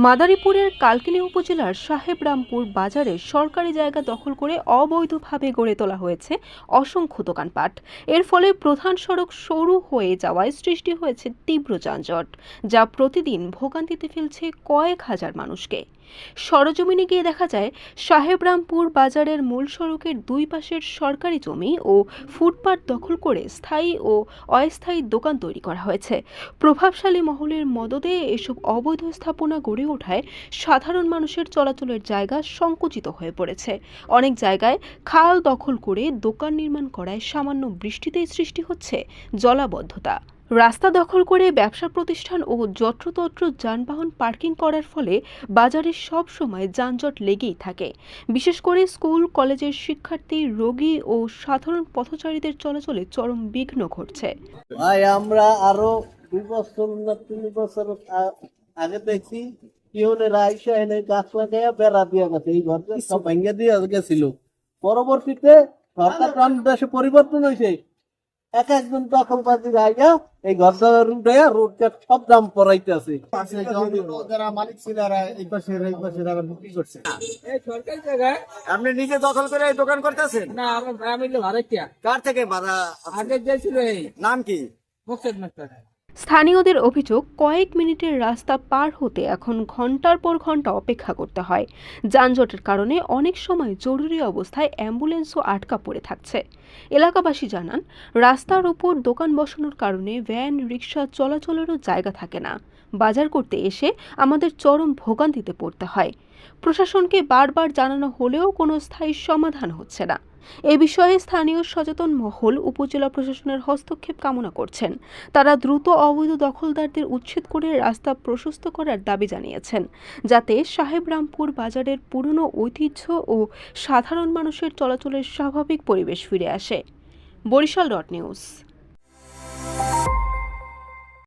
মাদারীপুরের কালকিনি উপজেলার সাহেবরামপুর বাজারে সরকারি জায়গা দখল করে অবৈধভাবে গড়ে তোলা হয়েছে অসংখ্য দোকানপাট। এর ফলে প্রধান সড়ক সরু হয়ে যাওয়ায় সৃষ্টি হয়েছে তীব্র যানজট, যা প্রতিদিন ভোগান্তিতে ফেলছে কয়েক হাজার মানুষকে। সরজমিনে গিয়ে দেখা যায়, সাহেবরামপুর বাজারের মূল সড়কের দুই পাশের সরকারি জমি ও ফুটপাত দখল করে স্থায়ী ও অস্থায়ী দোকান তৈরি করা হয়েছে। প্রভাবশালী মহলের মদদে এসব অবৈধ স্থাপনা গড়ে ওঠায় সাধারণ মানুষের চলাচলের জায়গা সংকুচিত হয়ে পড়েছে। অনেক জায়গায় খাল দখল করে দোকান নির্মাণ করায় সামান্য বৃষ্টিতেই সৃষ্টি হচ্ছে জলাবদ্ধতা। রাস্তা দখল করে ব্যবসা প্রতিষ্ঠান ও যত্রতত্র যানবাহন পার্কিং করার ফলে বাজারে সব সময় যানজট লেগেই থাকে। বিশেষ করে স্কুল কলেজের শিক্ষার্থী, রোগী ও সাধারণ পথচারীদের চলাচলে চরম বিঘ্ন ঘটছে। ভাই, আমরা আরো 2 বছর না 3 বছর আগে দেখছি পিওনেরা আইসা এনে গাছ লাগাইয়া বেড়া দিয়া গেছে, এই ঘরটা সব ভেঙে দিয়ে গেছিল। পরবর্তীতে সরকার দেশে পরিবর্তন হয়েছে, একজন দখলবাজি আইয়া এই ঘরটা উঠাইয়া রোডটা সব দাম পড়াইতেছে। যারা মালিক ছিল এই পাশে বিক্রি করছে। এই সরকারি জায়গায় আপনি নিজে দখল করে এই দোকান করতেছেন? না, আমার ফ্যামিলি ভাড়াটিয়া। কার থেকে ভাড়া? আগে যে ছিল এই নাম কি? মুকসেদ মাস্টার। স্থানীয়দের অভিযোগ, কয়েক মিনিটের রাস্তা পার হতে এখন ঘন্টার পর ঘন্টা অপেক্ষা করতে হয়। যানজটের কারণে অনেক সময় জরুরি অবস্থায় অ্যাম্বুলেন্সও আটকা পড়ে থাকছে। এলাকাবাসী জানান, রাস্তার উপর দোকান বসানোর কারণে ভ্যান, রিকশা চলাচলেরও জায়গা থাকে না। বাজার করতে এসে আমাদের চরম ভোগান্তিতে পড়তে হয়। প্রশাসনকে বারবার জানানো হলেও কোনো স্থায়ী সমাধান হচ্ছে না। এ বিষয়ে স্থানীয় সচেতন মহল উপজেলা প্রশাসনের হস্তক্ষেপ কামনা করছেন। তারা দ্রুত অবৈধ দখলদারদের উচ্ছেদ করে রাস্তা প্রশস্ত করার দাবি জানিয়েছেন, যাতে সাহেবরামপুর বাজারের পুরনো ঐতিহ্য ও সাধারণ মানুষের চলাচলের স্বাভাবিক পরিবেশ ফিরে আসে। বরিশাল নিউজ।